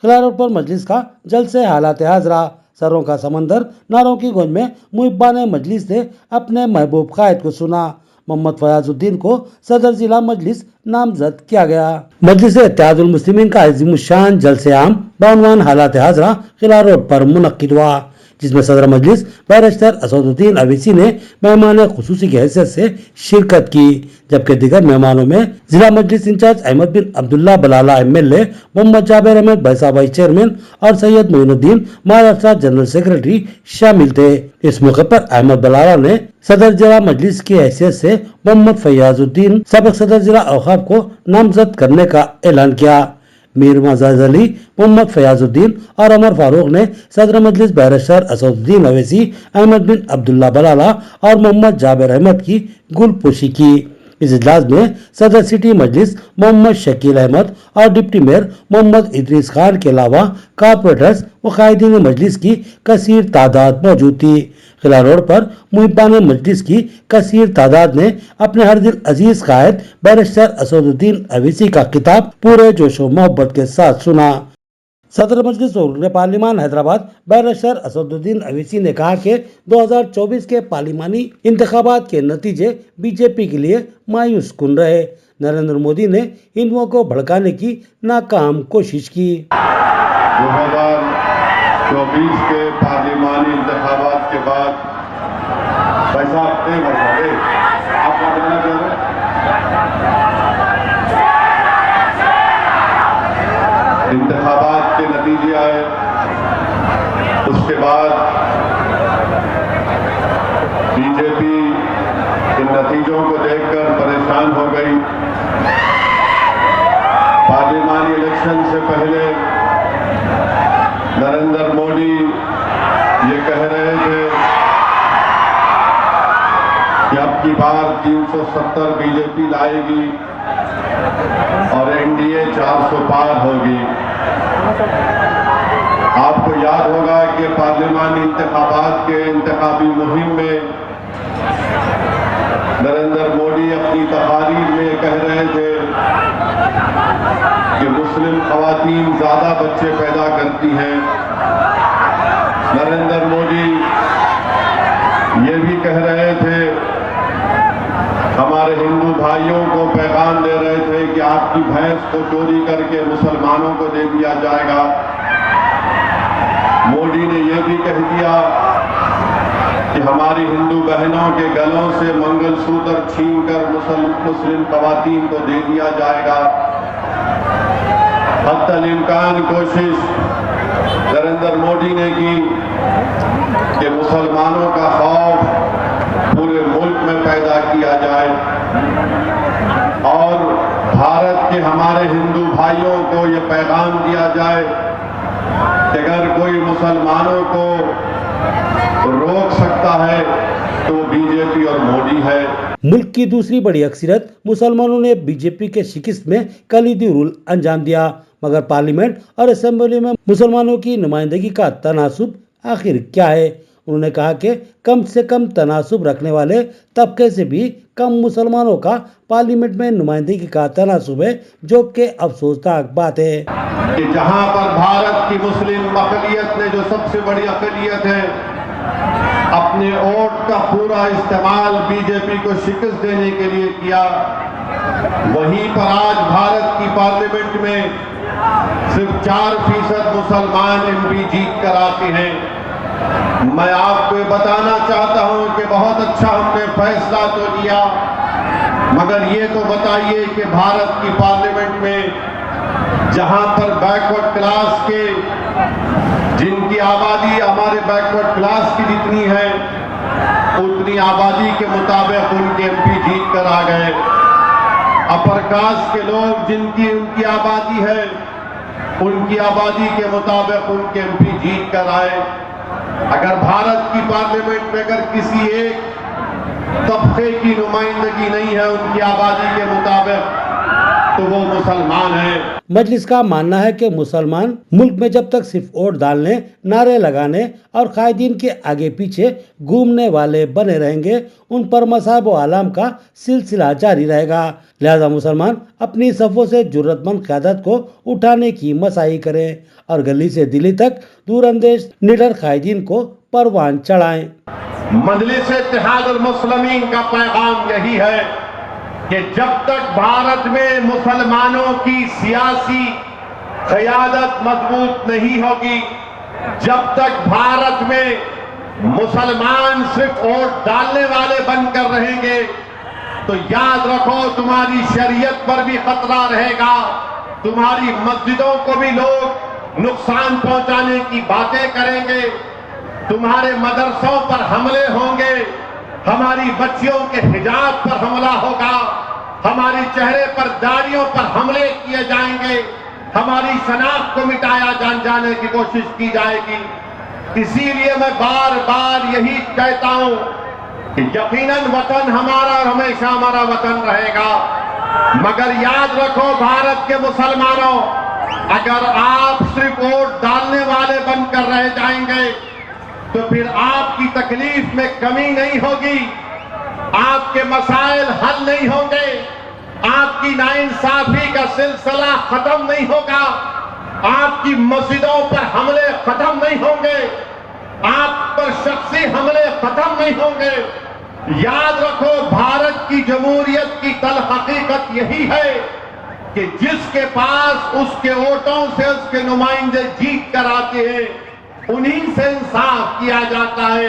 किला road पर मजलिस का जल्द से हालात हाजरा। सरों का समंदर नारों की गूंज में मुहिब्बान मजलिस ने अपने महबूब कायद को सुना। मोहम्मद फयाजुद्दीन को सदर जिला मजलिस नामजद किया गया। मजलिस इत्तेहादुल मुस्लिमीन का अज़ीमुश्शान जलसे आम बानवान हालात हाजरा किला रोड पर मुनक्किद हुआ, जिसमें सदर मजलिस बैरिस्टर असदुद्दीन अवैसी ने मेहमान खुसूसी की हैसियत से शिरकत की, जबकि दीगर मेहमानों में जिला मजलिस इंचार्ज अहमद बिन अब्दुल्ला बलाला एमएलए, मोहम्मद जाबिर अहमद बैसाबाई चेयरमैन और सैयद मोइनुद्दीन महाराष्ट्र जनरल सेक्रेटरी शामिल थे। इस मौके पर अहमद बलाला ने सदर जिला मजलिस की हैसियत से मोहम्मद फयाजुद्दीन सबक सदर जिला औकाफ को नामजद करने का ऐलान किया। मीर मजाज अली, मोहम्मद फयाजुद्दीन और अमर फारूक ने सदर मजलिस बैरिस्टर असदुद्दीन अवैसी, अहमद बिन अब्दुल्ला बलाला और मोहम्मद जाबिर अहमद की गुलपोशी की। इस इजलास में सदर सिटी मजलिस मोहम्मद शकील अहमद और डिप्टी मेयर मोहम्मद इदरीस खान के अलावा कारपोरेटर्स व कायदीन मजलिस की कसीर तादाद मौजूद थी। किला रोड पर मुहिब्बान मजलिस की कसीर तादाद ने अपने हर दिल अजीज कायद बैरिस्टर असदुद्दीन अवैसी का खिताब पूरे जोशो मोहब्बत के साथ सुना। सदर मजलिस रुकन पार्लिमान हैदराबाद बैरिस्टर असदुद्दीन अवैसी ने कहा कि 2024 के पार्लिमानी इंतखाबात के नतीजे बीजेपी के लिए मायूस कुन रहे। नरेंद्र मोदी ने हिंदुओं को भड़काने की नाकाम कोशिश की। 2024 के पार्लिमानी इंतखाबात के बाद पैसा आप बताना चाह रहे इंतखाबात के नतीजे आए, उसके बाद बीजेपी इन नतीजों को देखकर परेशान हो गई। पार्लिमानी इलेक्शन से पहले नरेंद्र मोदी ये कह रहे थे कि अब की बार 370 बीजेपी लाएगी और एनडीए 400 पार होगी। आपको याद होगा कि पार्लिमानी इंतखाबात के इंतखाबी मुहिम में नरेंद्र मोदी अपनी तकारीर में कह रहे थे कि मुस्लिम खवातीन ज्यादा बच्चे पैदा करती हैं। नरेंद्र मोदी ये भी कह रहे थे, हमारे हिंदू भाइयों को पैगाम दे रहे थे कि आपकी भैंस को चोरी करके मुसलमानों को दे दिया जाएगा। मोदी ने यह भी कह दिया कि हमारी हिंदू बहनों के गलों से मंगलसूत्र छीनकर मुस्लिम खवातीन को दे दिया जाएगा। हत्तल इम्कान कोशिश नरेंद्र मोदी ने की कि मुसलमानों का खौफ पूरे मुल्क में पैदा किया जाए और भारत के हमारे हिंदू भाइयों को ये पैगाम दिया जाए कि अगर कोई मुसलमानों को रोक सकता है तो बीजेपी और मोदी है। मुल्क की दूसरी बड़ी अक्सरियत मुसलमानों ने बीजेपी के शिकस्त में कलीदी रूल अंजाम दिया, मगर पार्लियामेंट और असेंबली में मुसलमानों की नुमाइंदगी का तनासुब आखिर क्या है। उन्होंने कहा कि कम से कम तनासुब रखने वाले तबके से भी कम मुसलमानों का पार्लियामेंट में नुमाइंदगी का तनासुब है, जो कि अफसोसनाक बात है कि जहां पर भारत की मुस्लिम अक़लियत ने जो सबसे बड़ी अक़लियत है अपने वोट का पूरा इस्तेमाल बीजेपी को शिकस्त देने के लिए किया, वहीं पर आज भारत की पार्लियामेंट में सिर्फ 4% मुसलमान एमपी जीत कर आते हैं। मैं आपको बताना चाहता हूं कि बहुत अच्छा हमने फैसला तो लिया, मगर ये तो बताइए कि भारत की पार्लियामेंट में जहां पर बैकवर्ड क्लास के जिनकी आबादी हमारे बैकवर्ड क्लास की जितनी है उतनी आबादी के मुताबिक उनके एमपी जीत कर आ गए। अपर कास्ट के लोग जिनकी उनकी आबादी है उनकी आबादी के मुताबिक उनके एमपी जीत कर आए। अगर भारत की पार्लियामेंट में अगर किसी एक तबके की नुमाइंदगी नहीं है उनकी आबादी के मुताबिक तो वो मुसलमान है। मजलिस का मानना है कि मुसलमान मुल्क में जब तक सिर्फ वोट डालने, नारे लगाने और कायदीन के आगे पीछे घूमने वाले बने रहेंगे, उन पर मसाब व आलाम का सिलसिला जारी रहेगा। लिहाजा मुसलमान अपनी सफ़ों से जरूरतमंद क़यादत को उठाने की मसाई करें और गली से दिल्ली तक दूरअंदेश निडर कायदीन को परवान चढ़ाएं। मजलिस इत्तेहादुल मुस्लिमीन का पैगाम यही है कि जब तक भारत में मुसलमानों की सियासी क़यादत मजबूत नहीं होगी, जब तक भारत में मुसलमान सिर्फ वोट डालने वाले बनकर रहेंगे, तो याद रखो तुम्हारी शरीयत पर भी खतरा रहेगा, तुम्हारी मस्जिदों को भी लोग नुकसान पहुंचाने की बातें करेंगे, तुम्हारे मदरसों पर हमले होंगे, हमारी बच्चियों के हिजाब पर हमला होगा, हमारे चेहरे पर दाढ़ियों पर हमले किए जाएंगे, हमारी शनाख्त को मिटाया जाने की कोशिश की जाएगी। इसीलिए मैं बार बार यही कहता हूं कि यकीनन वतन हमारा और हमेशा हमारा वतन रहेगा, मगर याद रखो भारत के मुसलमानों, अगर आप सिर्फ वोट डालने वाले बनकर रह जाएंगे तो फिर आपकी तकलीफ में कमी नहीं होगी, आपके मसाइल हल नहीं होंगे, आपकी नाइंसाफी का सिलसिला खत्म नहीं होगा, आपकी मस्जिदों पर हमले खत्म नहीं होंगे, आप पर शख्सी हमले खत्म नहीं होंगे। याद रखो भारत की जमहूरियत की तल हकीकत यही है कि जिसके पास उसके वोटों से उसके नुमाइंदे जीत कर आते हैं, उन्हीं से इंसाफ किया जाता है।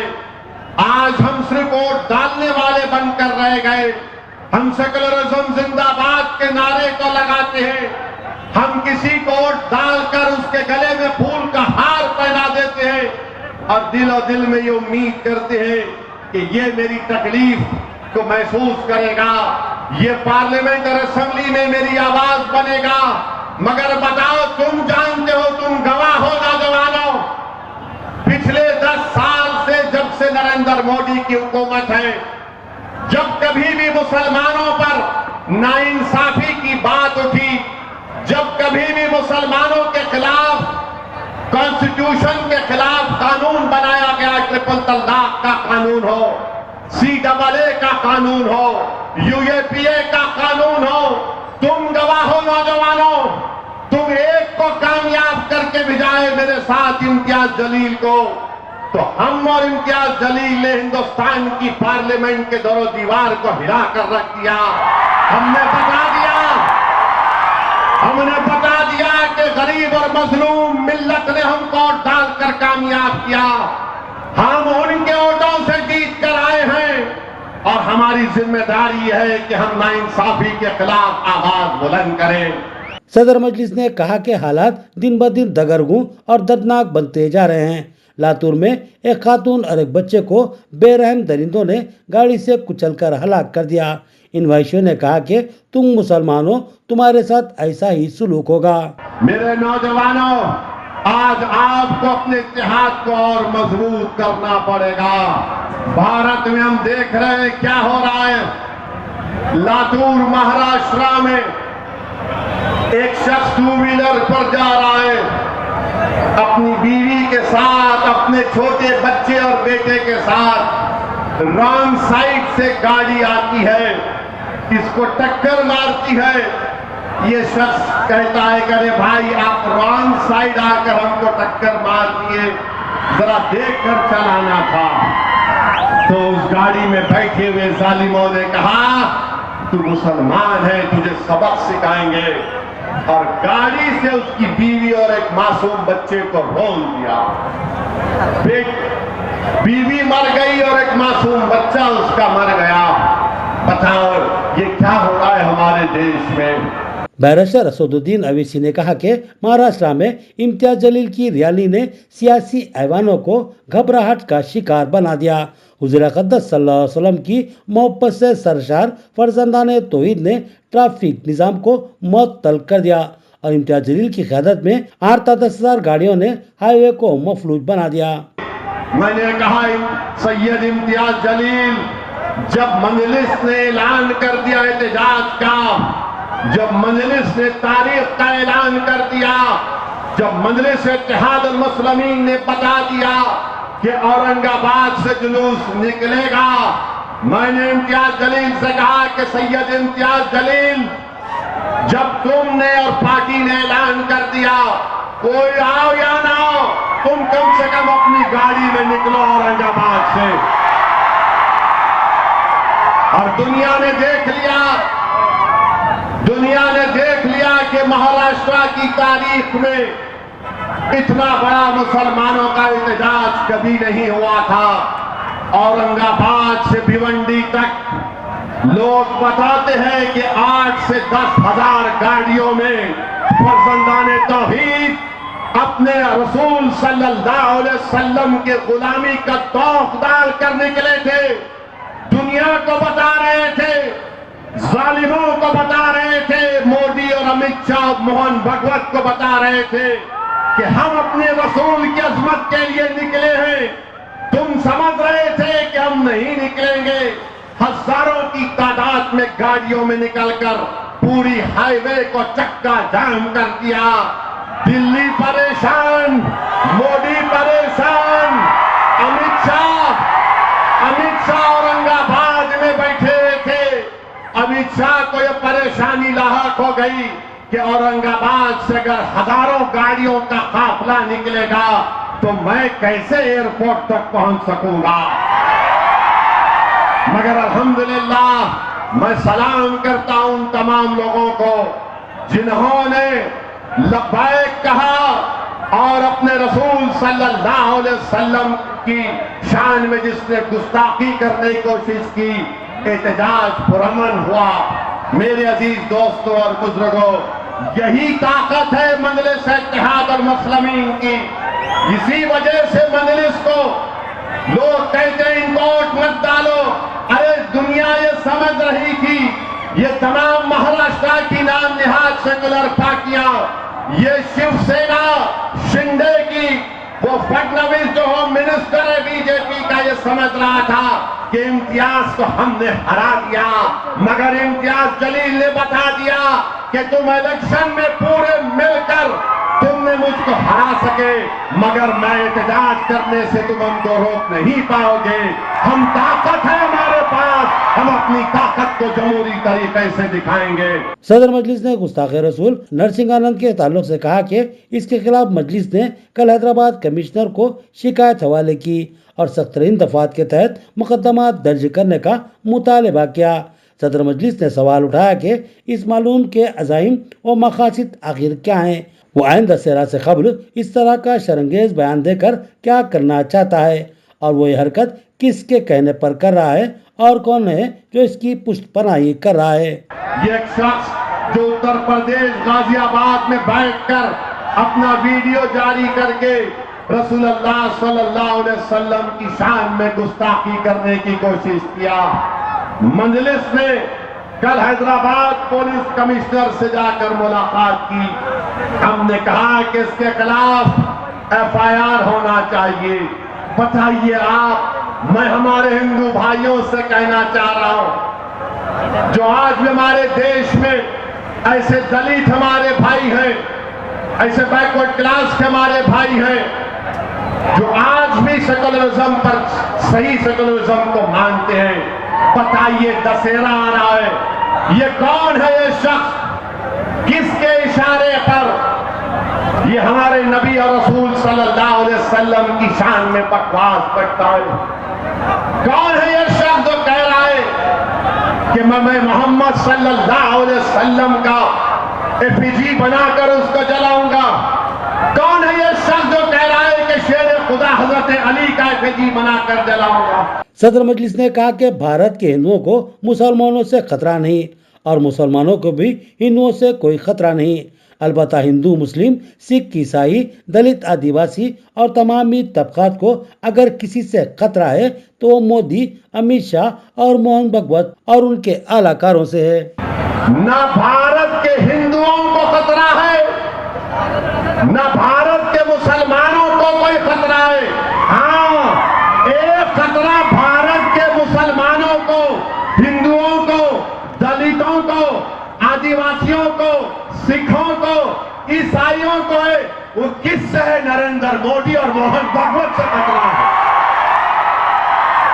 आज हम सिर्फ वोट डालने वाले बनकर रह गए, हम सेकुलरिज्म जिंदाबाद के नारे को लगाते हैं, हम किसी को वोट डालकर उसके गले में फूल का हार पहना देते हैं और दिल में ये उम्मीद करते हैं कि ये मेरी तकलीफ को महसूस करेगा, ये पार्लियामेंट और असेंबली में मेरी आवाज बनेगा। मगर बताओ, तुम जानते हो, तुम गवाह हो नौजवानों, पिछले 10 साल से जब से नरेंद्र मोदी की हुकूमत है, जब कभी भी मुसलमानों पर नाइंसाफी की बात उठी, जब कभी भी मुसलमानों के खिलाफ कॉन्स्टिट्यूशन के खिलाफ कानून बनाया गया, ट्रिपल तलाक का कानून हो, CAA का कानून हो, UAPA का कानून हो, तुम गवाह हो नौजवानों, तुम एक को कामयाब करके भिजाए मेरे साथ इम्तियाज जलील को, तो हम और इम्तियाज जलील ने हिंदुस्तान की पार्लियामेंट के दरों दीवार को हिला कर रख दिया। हमने बता दिया कि गरीब और मजलूम मिल्लत ने हमको डालकर कामयाब किया, हम उनके वोटों से जीत कर आए हैं और हमारी जिम्मेदारी है कि हम नाइंसाफी के खिलाफ आवाज बुलंद करें। सदर मजलिस ने कहा कि हालात दिन ब दिन दगरगू और दर्दनाक बनते जा रहे हैं। लातूर में एक खातून और एक बच्चे को बेरहम दरिंदों ने गाड़ी से कुचलकर हलाक कर दिया। इन वैश्यों ने कहा कि तुम मुसलमानों, तुम्हारे साथ ऐसा ही सुलूक होगा। मेरे नौजवानों, आज आपको अपने इत्तेहाद को और मजबूत करना पड़ेगा। भारत में हम देख रहे हैं क्या हो रहा है। लातूर महाराष्ट्र में एक शख्स 2 व्हीलर पर जा रहा है, अपनी बीवी के साथ, अपने छोटे बच्चे और बेटे के साथ, रॉन्ग साइड से गाड़ी आती है, इसको टक्कर मारती है। ये शख्स कहता है कि अरे भाई, आप रॉन्ग साइड आकर हमको टक्कर मार दिए, जरा देख कर चलाना था। तो उस गाड़ी में बैठे हुए जालिमों ने कहा, तू मुसलमान है, तुझे सबक सिखाएंगे, और गाड़ी से उसकी बीवी और एक मासूम बच्चे को रोल दिया। बीवी मर गई और एक मासूम बच्चा उसका मर गया। बताओ, ये क्या हो रहा है हमारे देश में। बैरिस्टर असदुद्दीन अवैसी ने कहा कि महाराष्ट्र में इम्तियाज जलील की रैली ने सियासी ऐवानों को घबराहट का शिकार बना दिया। हुज़ूर अक़दस सल्लल्लाहु अलैहि वसल्लम की मोहब्बत से सरशार फर्जंदाने तौहीद ने ट्रैफिक निज़ाम को मुअत्तल कर दिया और इम्तियाज जलील की क़यादत में 8-10,000 गाड़ियों ने हाईवे को मफलूज बना दिया। मैंने कहा, सैयद इम्तियाज जलील, जब मजलिस ने ऐलान कर दिया एहतजाज का, जब मजलिस ने तारीख का ऐलान कर दिया, जब मजलिस इत्तेहाद अल मुस्लिमीन ने बता दिया कि औरंगाबाद से जुलूस निकलेगा, मैंने इम्तियाज जलील से कहा कि सैयद इम्तियाज जलील, जब तुमने और पार्टी ने ऐलान कर दिया, कोई आओ या ना आओ, तुम कम से कम अपनी गाड़ी में निकलो औरंगाबाद से। और दुनिया ने देख लिया कि महाराष्ट्र की तारीख में इतना बड़ा मुसलमानों का एहतजाज कभी नहीं हुआ था। औरंगाबाद से भिवंडी तक लोग बताते हैं कि 8 से 10 हजार गाड़ियों में फर्जंदाने तौहीद अपने रसूल सल्लल्लाहु अलैहि वसल्लम के गुलामी का तौफदार करने के लिए थे। दुनिया को बता रहे थे, जालिमों को बता रहे थे, मोदी और अमित शाह मोहन भगवत को बता रहे थे कि हम अपने रसूल की अजमत के लिए निकले हैं। तुम समझ रहे थे कि हम नहीं निकलेंगे। हजारों की तादाद में गाड़ियों में निकलकर पूरी हाईवे को चक्का जाम कर दिया। दिल्ली परेशान, मोदी परेशान, अमित शाह औरंगाबाद में बैठे थे। अमित शाह को यह परेशानी लाहक हो गई कि औरंगाबाद से अगर हजारों गाड़ियों का काफिला निकलेगा तो मैं कैसे एयरपोर्ट तक पहुंच सकूंगा। मगर अल्हम्दुलिल्लाह मैं सलाम करता हूं तमाम लोगों को जिन्होंने लब्बैक कहा और अपने रसूल सल्लल्लाहु अलैहि वसल्लम की शान में जिसने गुस्ताखी करने की कोशिश की, एहतजाज पुरअमन हुआ। मेरे अजीज दोस्तों और बुजुर्गों, यही ताकत है मजलिस इत्तेहाद अल मुस्लिमीन की। इसी वजह से मजलिस को लोग कहते हैं इनको वोट मत डालो। अरे दुनिया ये समझ रही थी, ये तमाम महाराष्ट्र की नाम निहाद सेकुलर पार्टियां, ये शिवसेना शिंदे की, वो फडणवीस जो होम मिनिस्टर है बीजेपी का, ये समझ रहा था कि इम्तियाज को हमने हरा दिया। मगर इम्तियाज जलील ने बता दिया कि तुम इलेक्शन में पूरे मिलकर तुमने मुझको हरा सके, मगर मैं एहतजाज करने से तुम हमको रोक नहीं पाओगे। हम ताकत है हमारे पास, हम अपनी ताकत को जमहूरी तरीके से दिखाएंगे। सदर मजलिस ने गुस्ताखे रसूल नरसिंहानंद के ताल्लुक से कहा कि इसके खिलाफ मजलिस ने कल हैदराबाद कमिश्नर को शिकायत हवाले की और सख्त-तरीन दफात के तहत मुकदमा दर्ज करने का मुतालबा किया। सदर मजलिस ने सवाल उठाया कि इस मालूम के अज़ाइम और मकासद आखिर क्या हैं। वो आइंदा दशहरा से कबल इस तरह का शर्मंगेज बयान देकर क्या करना चाहता है और वो ये हरकत किसके कहने पर कर रहा है और कौन है जो इसकी पुष्टपनाही कर रहा है। ये एक शख्स जो उत्तर प्रदेश गाजियाबाद में बैठकर अपना वीडियो जारी करके रसूलुल्लाह सल्लल्लाहु अलैहि वसल्लम की शान में गुस्ताखी करने की कोशिश किया। मजलिस ने कल हैदराबाद पुलिस कमिश्नर से जाकर मुलाकात की। हमने कहा कि इसके खिलाफ एफआईआर होना चाहिए। बताइए आप, मैं हमारे हिंदू भाइयों से कहना चाह रहा हूं, जो आज भी हमारे देश में ऐसे दलित हमारे भाई हैं, ऐसे बैकवर्ड क्लास के हमारे भाई हैं जो आज भी सेकुलरिज्म पर, सही सेकुलरिज्म को मानते हैं। बताइए, दशहरा आ रहा है, ये कौन है ये शख्स, किसके इशारे पर ये हमारे नबी और रसूल सल्लल्लाहु अलैहि वसल्लम की शान में बकवास करता है? कौन है ये शख्स जो कह रहा है कि मैं मोहम्मद सल्लल्लाहु अलैहि वसल्लम का एफिजी बनाकर उसको जलाऊंगा? कौन है ये शख्स जो कह रहा है कि शेर खुदा हजरत अली का एफिजी बनाकर जलाऊंगा? सदर मजलिस ने कहा कि भारत के हिंदुओं को मुसलमानों से खतरा नहीं और मुसलमानों को भी हिंदुओं से कोई खतरा नहीं। अलबत्ता हिंदू, मुस्लिम, सिख, ईसाई, दलित, आदिवासी और तमामी तबकात को अगर किसी से खतरा है तो वो मोदी, अमित शाह और मोहन भगवत और उनके आलाकारों से है। न भारत के हिंदुओं को खतरा है, न भारत के मुसलमानों को कोई खतरा है। हाँ, एक खतरा भारत के मुसलमानों को, हिंदुओं को, दलितों को, आदिवासी ईसाइयों को है वो किससे है? नरेंद्र मोदी और मोहन भागवत से खतरा है।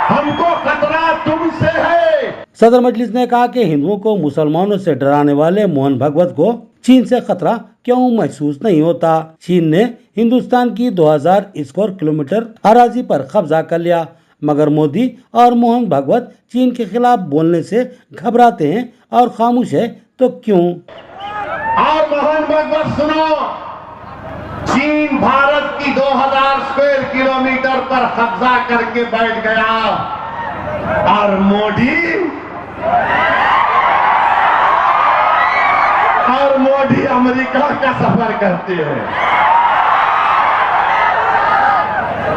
हमको खतरा तुमसे है। सदर मजलिस ने कहा कि हिंदुओं को मुसलमानों से डराने वाले मोहन भागवत को चीन से खतरा क्यों महसूस नहीं होता। चीन ने हिंदुस्तान की 2000 स्क्वायर किलोमीटर अराजी पर कब्जा कर लिया, मगर मोदी और मोहन भागवत चीन के खिलाफ बोलने से घबराते हैं और खामोश है तो क्यों? और मोहन भागवत सुनो, चीन भारत की 2000 स्क्वायर किलोमीटर पर कब्जा करके बैठ गया और मोदी अमेरिका का सफर करते हैं।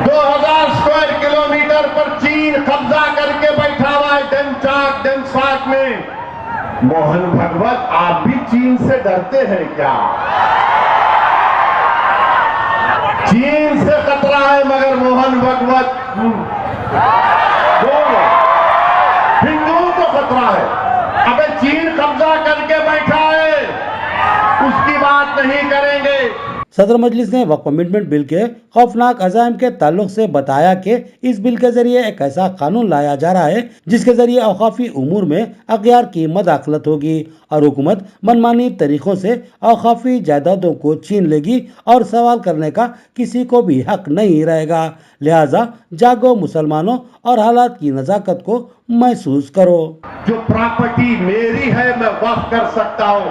2000 स्क्वायर किलोमीटर पर चीन कब्जा करके बैठा हुआ है डेनचाक में। मोहन भागवत, आप भी चीन से डरते हैं क्या? चीन से खतरा है मगर मोहन भागवत हिंदुओं को खतरा है। अबे चीन कब्जा करके बैठा है, उसकी बात नहीं करेंगे। सदर मजलिस ने वक्फ अमेंडमेंट बिल के खौफनाक अजायम के ताल्लुक से बताया कि इस बिल के जरिए एक ऐसा कानून लाया जा रहा है जिसके जरिए औकाफी उमूर में अगयार की मदाखलत होगी और हुकूमत मनमानी तरीकों से औकाफी जायदादों को छीन लेगी और सवाल करने का किसी को भी हक नहीं रहेगा। लिहाजा जागो मुसलमानों और हालात की नजाकत को महसूस करो। जो प्रॉपर्टी मेरी है मैं वक्फ कर सकता हूँ,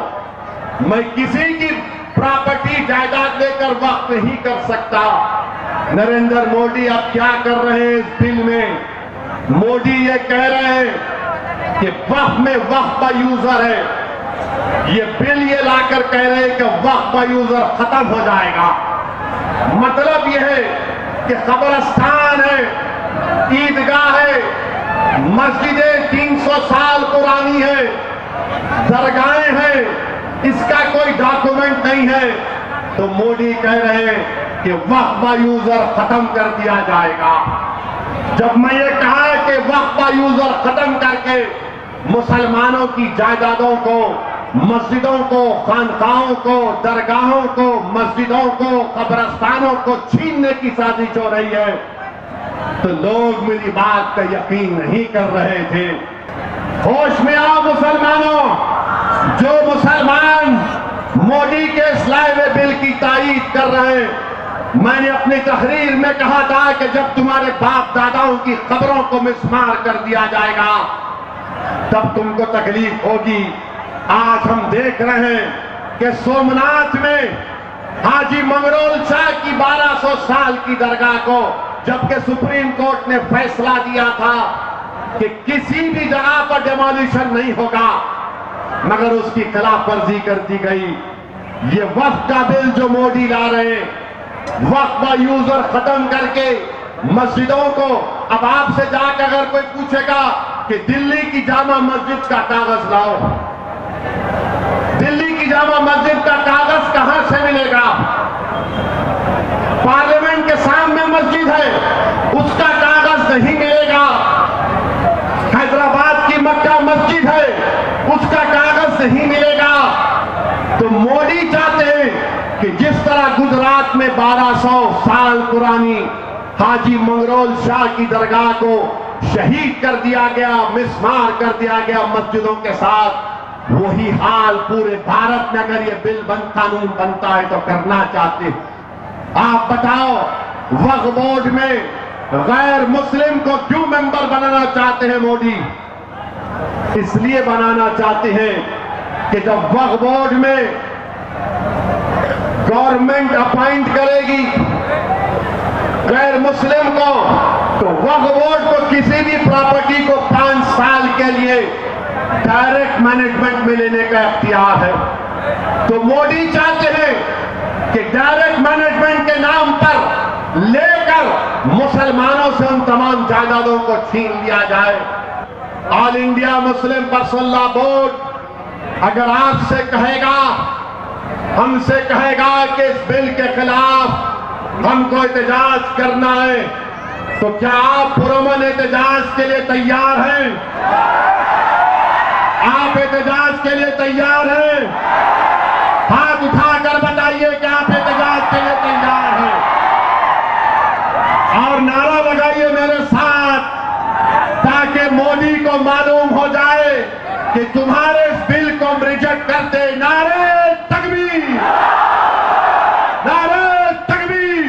मैं किसी की प्रॉपर्टी जायदाद लेकर वक्त नहीं कर सकता। नरेंद्र मोदी अब क्या कर रहे हैं इस बिल में? मोदी ये कह रहे हैं कि वक्फ में वक्फ का यूजर है। ये बिल ये लाकर कह रहे हैं कि वक्फ का यूजर खत्म हो जाएगा। मतलब यह है कि कब्रिस्तान है, ईदगाह है, मस्जिदें 300 साल पुरानी है, दरगाहें हैं, इसका कोई डॉक्यूमेंट नहीं है, तो मोदी कह रहे हैं कि वक्फ का यूजर खत्म कर दिया जाएगा। जब मैं ये कहा कि वक्फ का यूजर खत्म करके मुसलमानों की जायदादों को, मस्जिदों को, खानकाहों को, दरगाहों को, मस्जिदों को, कब्रिस्तानों को छीनने की साजिश हो रही है, तो लोग मेरी बात का यकीन नहीं कर रहे थे। होश में आओ मुसलमानों। जो मुसलमान मोदी के इस लाए हुए बिल की तायीद कर रहे हैं, मैंने अपनी तहरीर में कहा था कि जब तुम्हारे बाप दादाओं की कब्रों को मिसमार कर दिया जाएगा तब तुमको तकलीफ होगी। आज हम देख रहे हैं कि सोमनाथ में हाजी मंगरोल शाह की 1200 साल की दरगाह को, जबकि सुप्रीम कोर्ट ने फैसला दिया था कि किसी भी जगह पर डेमोलिशन नहीं होगा, मगर उसकी खिलाफ वर्जी कर दी गई। ये वक्फ का बिल जो मोदी ला रहे हैं, वक्फ का यूजर खत्म करके मस्जिदों को, अब आपसे जाकर अगर कोई पूछेगा कि दिल्ली की जामा मस्जिद का कागज लाओ, दिल्ली की जामा मस्जिद का कागज कहां से मिलेगा? पार्लियामेंट के सामने मस्जिद है, उसका कागज नहीं मिलेगा। हैदराबाद की मक्का मस्जिद है, उसका कागज नहीं मिलेगा। तो मोदी चाहते हैं कि जिस तरह गुजरात में 1200 साल पुरानी हाजी मंगरोल शाह की दरगाह को शहीद कर दिया गया, मिसमार कर दिया गया मस्जिदों के साथ, वही हाल पूरे भारत में अगर ये बिल कानून बनता है तो करना चाहते हैं। आप बताओ, वक्फ बोर्ड में गैर मुस्लिम को क्यों मेंबर बनाना चाहते हैं मोदी? इसलिए बनाना चाहते हैं कि जब वक्फ बोर्ड में गवर्नमेंट अपॉइंट करेगी गैर मुस्लिम को, तो वक्फ बोर्ड को किसी भी प्रॉपर्टी को 5 साल के लिए डायरेक्ट मैनेजमेंट में लेने का इख्तियार है। तो मोदी चाहते हैं कि डायरेक्ट मैनेजमेंट के नाम पर लेकर मुसलमानों से उन तमाम जायदादों को छीन लिया जाए। All India Muslim personal law board अगर आपसे कहेगा, हमसे कहेगा कि इस बिल के खिलाफ हमको एहतजाज करना है, तो क्या आप पुरअमन एहतजाज के लिए तैयार हैं? आप एहतजाज के लिए तैयार हैं? हाथ उठाकर बताइए कि आप एहतजाज के लिए तैयार हैं और नारा लगाइए मेरे साथ, ताकि मोदी को मालूम हो जाए कि तुम्हारे इस बिल को हम रिजेक्ट करते। नारे तकबीर, नारे तकबीर।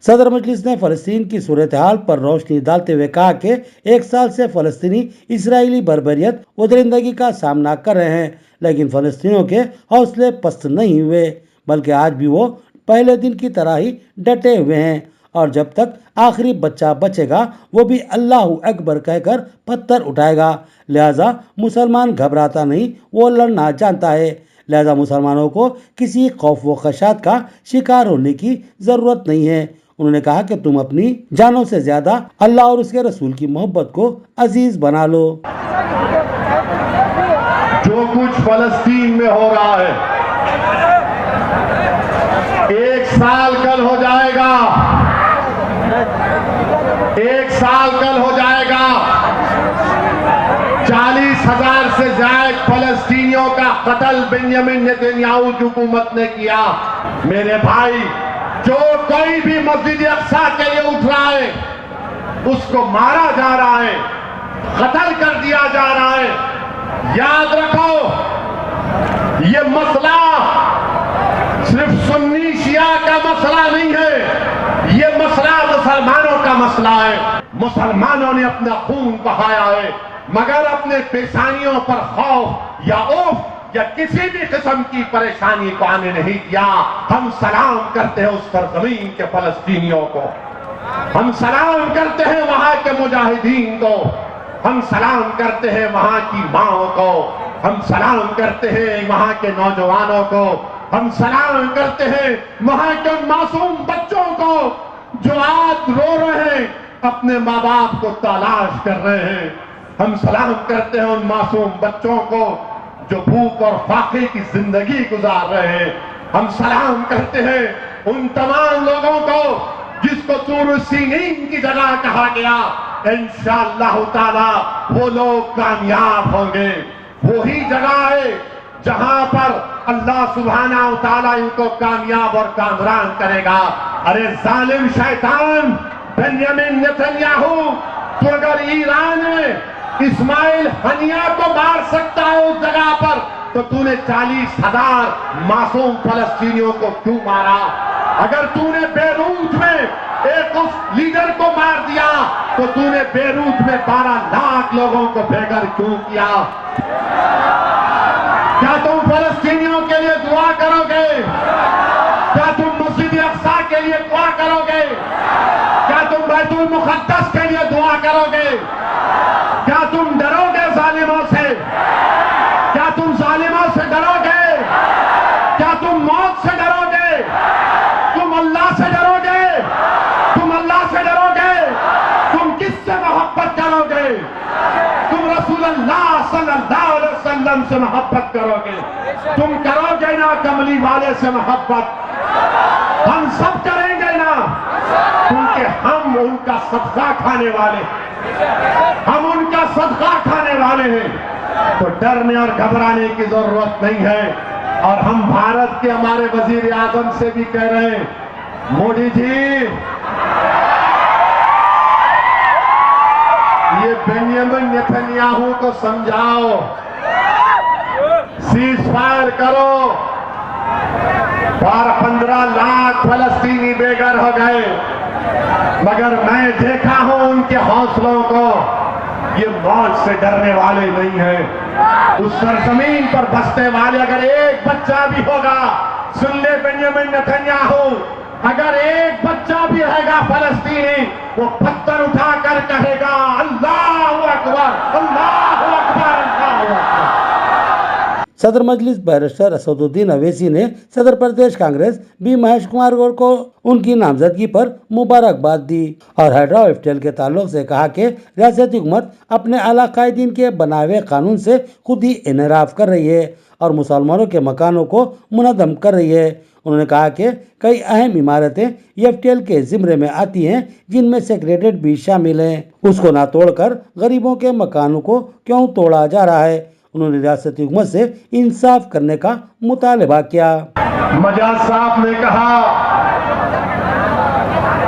सदर मजलिस ने फलस्तीन की सूरत हाल पर रोशनी डालते हुए कहा कि 1 साल से फलस्तीनी इसराइली बर्बरियत व दरिंदगी का सामना कर रहे हैं, लेकिन फलस्तीनियों के हौसले पस्त नहीं हुए, बल्कि आज भी वो पहले दिन की तरह ही डटे हुए हैं और जब तक आखिरी बच्चा बचेगा वो भी अल्लाह अकबर कहकर पत्थर उठाएगा। लिहाजा मुसलमान घबराता नहीं, वो लड़ना जानता है। लिहाजा मुसलमानों को किसी खौफ व खशात का शिकार होने की जरूरत नहीं है। उन्होंने कहा कि तुम अपनी जानों से ज्यादा अल्लाह और उसके रसूल की मोहब्बत को अजीज बना लो। जो कुछ फलस्तीन में हो रहा है, 1 साल कल हो जाएगा, 1 साल कल हो जाएगा। 40,000 से ज्यादा फलस्तीनियों का कत्ल बेंजामिन नेतन्याहू की हुकूमत ने किया। मेरे भाई, जो कोई भी मस्जिद अक्सा के लिए उठ रहा है उसको मारा जा रहा है, कत्ल कर दिया जा रहा है। याद रखो, ये मसला सिर्फ सुन्नी शिया का मसला नहीं है, ये मसला मुसलमानों का मसला है। मुसलमानों ने अपना खून बहाया है, मगर अपने पेशानियों पर खौफ या औफ या किसी भी किस्म की परेशानी को आने नहीं दिया। हम सलाम करते हैं उस सरजमीन के फलस्तीनियों को, हम सलाम करते हैं वहां के मुजाहिदीन को, हम सलाम करते हैं वहां की माओ को, हम सलाम करते हैं वहां के नौजवानों को, हम सलाम करते हैं वहां के मासूम बच्चों को जो आज रो रहे हैं, अपने माँ बाप को तलाश कर रहे हैं। हम सलाम करते हैं उन मासूम बच्चों को जो भूख और फाके की जिंदगी गुजार रहे हैं। हम सलाम करते हैं उन तमाम लोगों को जिसको तूर सीनीन की जगह कहा गया। इंशाअल्लाह ताला वो लोग कामयाब होंगे। वही जगह है जहां पर अल्लाह सुब्हाना व तआला इनको कामयाब और कामरान करेगा। अरे जालिम शैतान बेंजामिन नेतन्याहू, तो अगर ईरान में इस्माइल हनिया को मार सकता है उस जगह पर, तो तूने 40,000 मासूम फलस्तीनियों को क्यों मारा? अगर तूने बेरूत में एक उस लीडर को मार दिया, तो तूने बेरूत में 12 लाख लोगों को बेघर क्यों किया? क्या तुम फलस्तीनियों के लिए दुआ करोगे? क्या तुम मस्जिद अक्सा के लिए दुआ करोगे? क्या तुम बैतुल मुक़द्दस के लिए दुआ करोगे? क्या तुम डरोगे जालिमों से? क्या तुम जालिमों से डरोगे? क्या तुम मौत से डरोगे? तुम अल्लाह से डरोगे? तुम अल्लाह से डरोगे? तुम किससे मोहब्बत करोगे? तुम रसूलुल्लाह सल्लल्लाहु अलैहि वसल्लम से मोहब्बत करोगे। तुम करोगे ना कमली वाले से मोहब्बत? हम सब करेंगे ना, क्योंकि हम उनका सदका खाने वाले, हम उनका सदका खाने वाले हैं। तो डरने और घबराने की जरूरत नहीं है। और हम भारत के हमारे वजीर आजम से भी कह रहे हैं, मोदी जी, ये बेंजामिन नेतन्याहू को समझाओ, सीज फायर करो। 15 लाख फलस्तीनी बेघर हो गए, मगर मैं देखा हूं उनके हौसलों को, ये मौत से डरने वाले नहीं हैं। उस सरजमीन पर बसने वाले अगर एक बच्चा भी होगा, सुन ले बेंजामिन नेतन्याहू, अगर एक बच्चा भी रहेगा फलस्तीनी, वो पत्थर उठाकर कहेगा अल्लाहू अकबर, अल्लाहू अकबर, अल्लाहू अकबर। सदर मजलिस बैरिस्टर असदुद्दीन अवैसी ने सदर प्रदेश कांग्रेस बी महेश कुमार गौड़ को उनकी नामजदगी पर मुबारकबाद दी और हाइड्रा एफटीएल के ताल्लुक से कहा कि रियासती हुकूमत अपने आला कायदीन के बनाए हुए कानून से खुद ही इनहराफ कर रही है और मुसलमानों के मकानों को मुनद्दम कर रही है। उन्होंने कहा कि कई अहम इमारतें एफटीएल के जिम्मे में आती हैं, जिनमें सेक्रेटेरिएट भी शामिल है। उसको ना तोड़कर गरीबों के मकानों को क्यों तोड़ा जा रहा है? उन्होंने रियासती हुकूमत से इंसाफ करने का मुतालबा किया। मजाज साहब ने कहा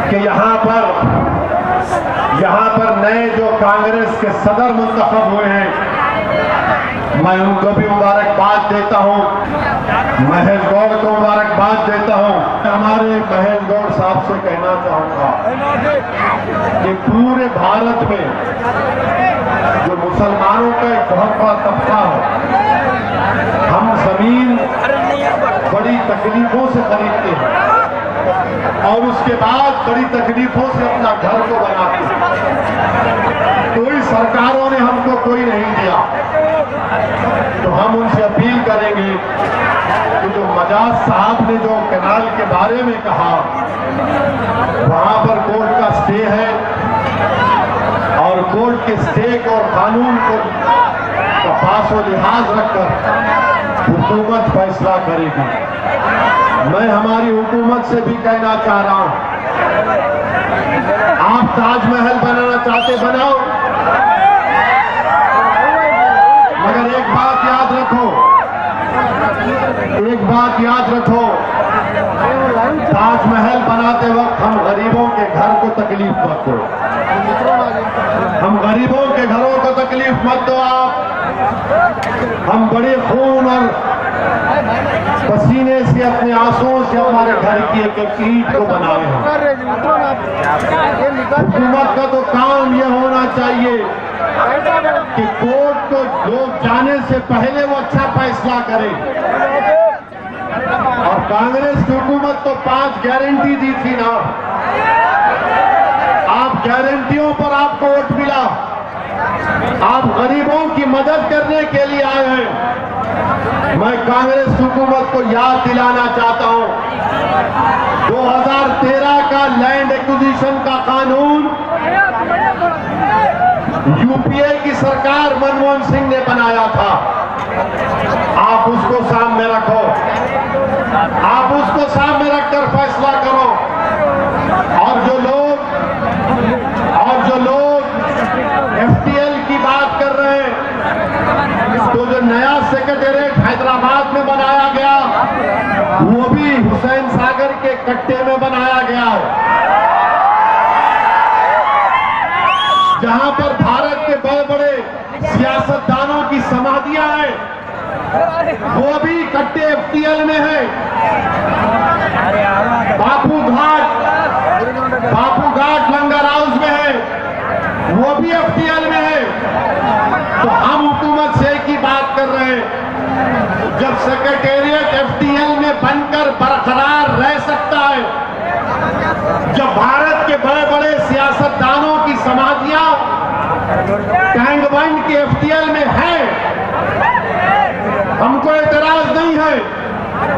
कि यहाँ पर नए जो कांग्रेस के सदर मुंतखब हुए हैं, मैं उनको भी मुबारकबाद देता हूँ, महेश गौड़ को मुबारकबाद देता हूँ। हमारे महेश गौड़ साहब से कहना चाहूँगा कि पूरे भारत में जो मुसलमानों का एक बहुत बड़ा तबका है, हम जमीन बड़ी तकलीफों से खरीदते हैं और उसके बाद बड़ी तकलीफों से अपना घर को बनाते हैं। कोई सरकारों ने हमको कोई नहीं दिया, तो हम उनसे अपील करेंगे कि जो मजाज साहब ने जो कैनाल के बारे में कहा, वहां पर कोर्ट का स्टे है और कोर्ट के स्टे को और कानून को पास व लिहाज रखकर हुकूमत फैसला करेगी। मैं हमारी हुकूमत से भी कहना चाह रहा हूं, आप ताजमहल बनाना चाहते बनाओ, मगर एक बात याद रखो, ताजमहल बनाते वक्त हम गरीबों के घर को तकलीफ मत दो, हम गरीबों के घरों को तकलीफ मत दो आप। हम बड़े खून और पसीने से, अपने आंसुओं से हमारे घर की एक एक ईंट को बनाए हैं। हुकूमत का तो काम यह होना चाहिए कि कोर्ट को लोग जाने से पहले वो अच्छा फैसला करे। और कांग्रेस की हुकूमत तो 5 गारंटी दी थी ना, आप गारंटियों पर आपको वोट मिला, आप गरीबों की मदद करने के लिए आए हैं। मैं कांग्रेस हुकूमत को याद दिलाना चाहता हूं, 2013 का लैंड एक्विजिशन का कानून यूपीए की सरकार मनमोहन सिंह ने बनाया था। आप उसको सामने रखो, आप उसको सामने रखकर फैसला करो। और जो लोग एफटीएल की बात कर रहे हैं, तो जो नया सेक्रेटेरिएट हैदराबाद में बनाया गया, वो भी हुसैन सागर के कट्टे में बनाया गया है, जहां पर भारत के बड़े बड़े सियासतदानों की समाधियां हैं, वो भी कट्टे एफटीएल में है। बापू घाट लंगर हाउस में है, वो भी एफटीएल में है। तो हम हुकूमत से की बात कर रहे हैं, जब सेक्रेटेरिएट एफटीएल में बनकर बरकरार रह सकता है, जब भारत के बड़े बड़े सियासतदानों की समाधियां टैंक बंड के एफटीएल में है, हमको एतराज नहीं है।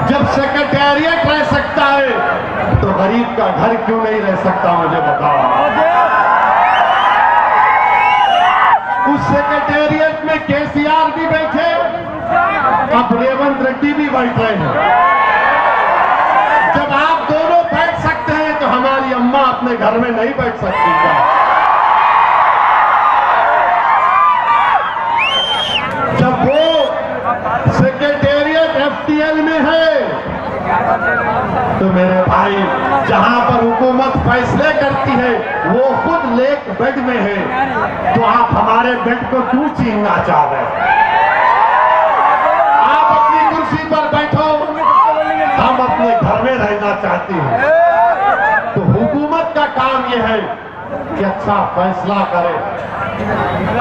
जब सेक्रेटेरिएट रह सकता है, तो गरीब का घर क्यों नहीं रह सकता, मुझे बताओ। उस सेक्रेटेरिएट में केसीआर भी बैठे, अब रेवंत रेड्डी भी बैठ रहे हैं। जब आप दोनों बैठ सकते हैं, तो हमारी अम्मा अपने घर में नहीं बैठ सकती क्या? जब वो सेक्रेटेरिएट एफटीएल में है, तो मेरे भाई, जहां पर हुकूमत फैसले करती है, वो खुद लेक बेड में है, तो आप हमारे बेड को क्यों छीनना चाह रहे हैं? आप अपनी कुर्सी पर बैठो, हम अपने घर में रहना चाहते हैं। तो हुकूमत का काम यह है कि अच्छा फैसला करे।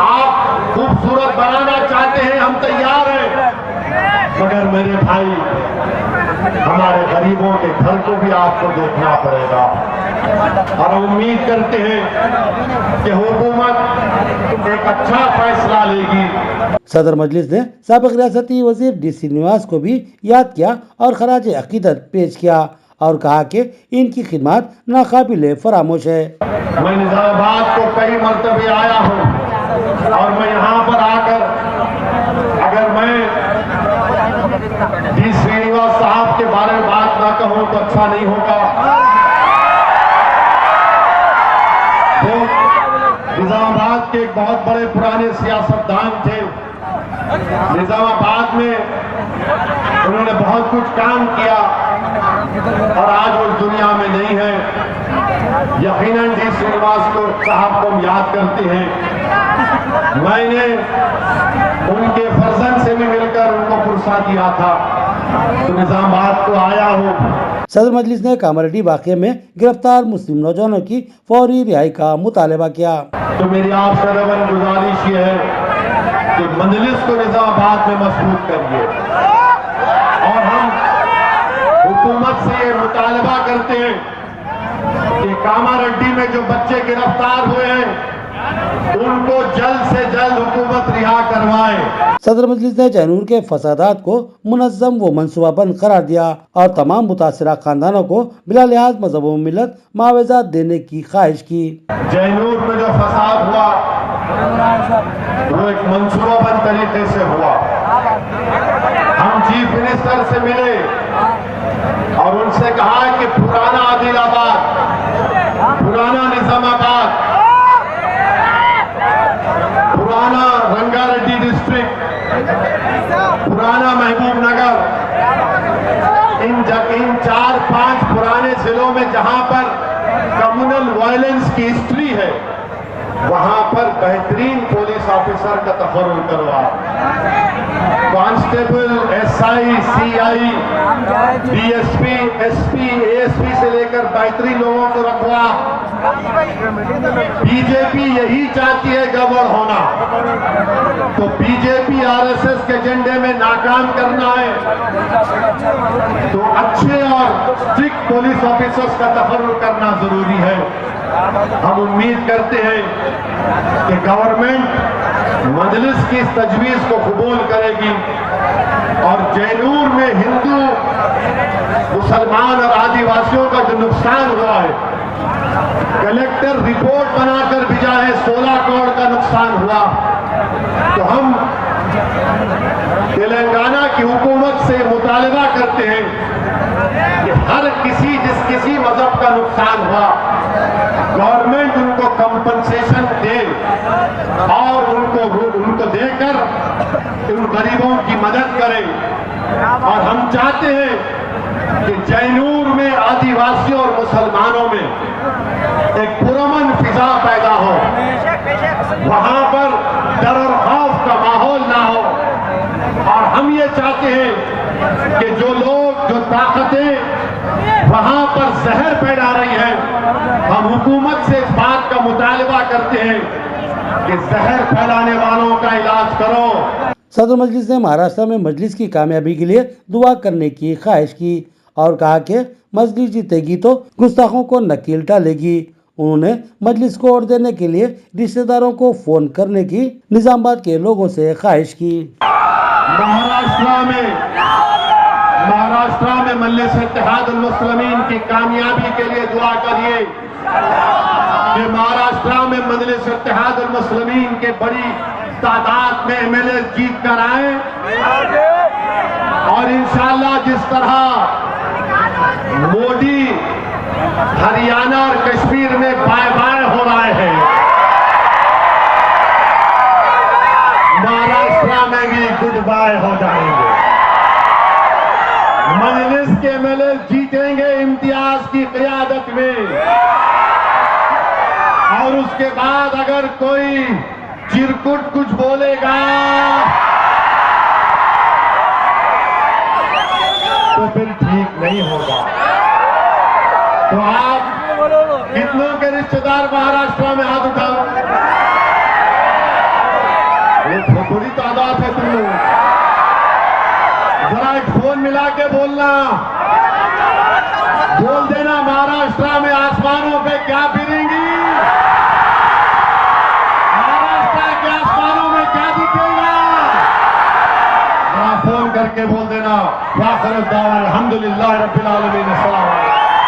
आप खूबसूरत बनाना चाहते हैं, हम तैयार हैं, मगर मेरे भाई, हमारे गरीबों के घर को भी आपको देखना पड़ेगा। और उम्मीद करते हैं कि हुकूमत एक अच्छा फैसला लेगी। सदर मजलिस ने साबिक रियासती वजीर DC निवास को भी याद किया और खराज अकीदत पेश किया और कहा कि इनकी खिदमत नाकाबिले फरामोश है। मैं निजामाबाद को कई मरतबे आया हूँ और मैं यहाँ पर आकर, अगर मैं D श्रीनिवास साहब के बारे में बात ना कहूँ तो अच्छा नहीं होगा। वो निजामाबाद के एक बहुत बड़े पुराने सियासतदान थे, निजामाबाद में उन्होंने बहुत कुछ काम किया और आज वो दुनिया में नहीं है। यकीनन जी श्रीनिवास को साहब को हम याद करते हैं। मैंने उनके फर्जंद से भी मिलकर उनको पुरसा दिया था, तो निजामाबाद को आया हूँ। सदर मजलिस ने कामारेड्डी वाक़े में गिरफ्तार मुस्लिम नौजवानों की फौरी रिहाई का मुतालबा किया। तो मेरी आपसे रवन गुजारिश ये है कि मजलिस को निजामाबाद में मजबूत करिए और हम हुकूमत से ये मुतालबा करते हैं कि कामारेड्डी में जो बच्चे गिरफ्तार हुए हैं उनको जल्द से जल्द हुकूमत रिहा करवाए। सदर मजलिस ने जैनूर के फसादात को मुनज़्ज़म व मनसूबाबंद करार दिया और तमाम मुतासिरा खानदानों को बिला लिहाज मजहब व मिलत मुआवजा देने की ख्वाहिश की। जैनूर में जो फसाद हुआ वो एक मनसूबाबंद तरीके से हुआ। हम चीफ मिनिस्टर से मिले और उनसे कहा कि पुराना आदिलाबाद, पुराना निजामाबाद, पुराना रंगारेड्डी डिस्ट्रिक्ट, पुराना महबूब नगर, इन 4-5 पुराने जिलों में जहां पर कम्युनल वायलेंस की हिस्ट्री है वहां पर बेहतरीन पुलिस ऑफिसर का तफर्रुल करवा, constable, SI, CI, DSP, SP, ASP से लेकर बेहतरीन लोगों को रखवा। बीजेपी यही चाहती है गड़बड़ होना, तो बीजेपी आरएसएस के एजेंडे में नाकाम करना है, तो अच्छे और स्ट्रिक्ट पुलिस ऑफिसर्स का तफर्रुल करना जरूरी है। हम उम्मीद करते हैं कि गवर्नमेंट मजलिस की इस तजवीज को कबूल करेगी और जैनूर में हिंदू, मुसलमान और आदिवासियों का जो नुकसान हुआ है, कलेक्टर रिपोर्ट बनाकर भेजा है 16 करोड़ का नुकसान हुआ, तो हम तेलंगाना की हुकूमत से मुतालबा करते हैं कि हर किसी मजहब का नुकसान हुआ गवर्नमेंट उनको कंपनसेशन दे और उनको देकर उन गरीबों की मदद करे। और हम चाहते हैं कि जैनूर में आदिवासियों और मुसलमानों में एक पुरअमन फिजा पैदा हो, वहां पर डर और खौफ का माहौल ना हो। और हम ये चाहते हैं कि जो लोग, जो ताकतें वहां पर जहर फैला रही हैं, हम हुकूमत से इस बात का मुतालबा करते हैं कि जहर फैलाने वालों का इलाज करो। सदर मजलिस ने महाराष्ट्र में मजलिस की कामयाबी के लिए दुआ करने की ख्वाहिश की और कहा कि मजलिस जीतेगी तो गुस्ताखों को नकील डालेगी। उन्होंने मजलिस को वोट देने के लिए रिश्तेदारों को फोन करने की निजामाबाद के लोगों से ख्वाहिश की। महाराष्ट्र में मजलिस इत्तेहादुल मुस्लिमीन की कामयाबी के लिए दुआ करिए कि महाराष्ट्र में मजलिस इत्तेहादुल मुस्लिमीन के बड़ी तादाद में एमएलए जीत कर आए और इंशाअल्लाह जिस तरह मोदी हरियाणा और कश्मीर में बाय बाय हो रहे हैं, महाराष्ट्र में भी गुड बाय हो जाएंगे। मजलिस के एमएलए जीतेंगे इम्तियाज की क़ियादत में और उसके बाद अगर कोई चिरकुट कुछ बोलेगा तो फिर ठीक नहीं होगा। तो आप कितनों के रिश्तेदार महाराष्ट्र में हाथ उठाओ, ये थोड़ी तादाद है तुम लोग। जरा एक फोन मिला के बोलना, बोल देना महाराष्ट्र में आसमानों पे क्या फिरेंगी, महाराष्ट्र के आसमानों में क्या दिखेगा, जरा फोन करके बोल देना। वाखिर दावा अल्हम्दुलिल्लाह रब्बिल आलमीन। अस्सलाम वालेकुम।